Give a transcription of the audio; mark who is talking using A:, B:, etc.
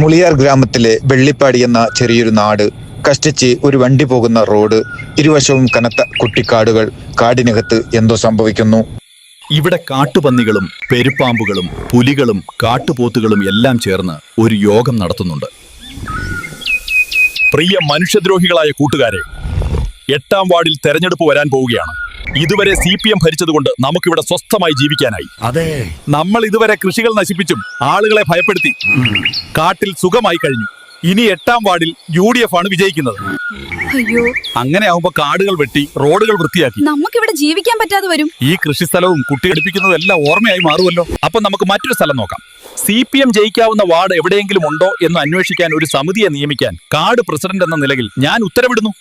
A: മുളിയാർ ഗ്രാമത്തിലെ വെള്ളിപ്പാടി എന്ന ചെറിയൊരു നാട്, കഷ്ടിച്ച് ഒരു വണ്ടി പോകുന്ന റോഡ്, ഇരുവശവും കനത്ത കുട്ടിക്കാടുകൾ. കാടിനകത്ത് എന്തോ സംഭവിക്കുന്നു.
B: ഇവിടെ കാട്ടുപന്നികളും പെരുപ്പാമ്പുകളും പുലികളും കാട്ടുപോത്തുകളും എല്ലാം ചേർന്ന് ഒരു യോഗം നടത്തുന്നുണ്ട്. പ്രിയ മനുഷ്യദ്രോഹികളായ കൂട്ടുകാരെ, 8ാം വാർഡിൽ തെരഞ്ഞെടുപ്പ് വരാൻ പോവുകയാണ്. ഇതുവരെ CPM ഭരിച്ചതുകൊണ്ട് നമുക്കിവിടെ സ്വസ്ഥമായി ജീവിക്കാനായി.
C: അതെ,
B: നമ്മൾ ഇതുവരെ കൃഷികൾ നശിപ്പിച്ചും ആളുകളെ ഭയപ്പെടുത്തി കാട്ടിൽ സുഖമായി കഴിഞ്ഞു. ഇനി 8ാം വാർഡിൽ UDF ആണ് വിജയിക്കുന്നത്.
D: അയ്യോ,
B: അങ്ങനെ ആവുമ്പോ കാടുകൾ വെട്ടി റോഡുകൾ വൃത്തിയാക്കി
D: നമുക്കിവിടെ ജീവിക്കാൻ പറ്റാതെ വരും.
B: ഈ കൃഷിസ്ഥലവും കുട്ടി പഠിപ്പിക്കുന്നതും എല്ലാം ഓർമ്മയായി മാറുമല്ലോ. അപ്പൊ നമുക്ക് മറ്റൊരു സ്ഥലം നോക്കാം. CPM ജയിക്കാവുന്ന വാർഡ് എവിടെയെങ്കിലും ഉണ്ടോ എന്ന് അന്വേഷിക്കാൻ ഒരു സമിതിയെ നിയമിക്കാൻ കാർഡ് പ്രസിഡന്റ് എന്ന നിലയിൽ ഞാൻ ഉത്തരവിടുന്നു.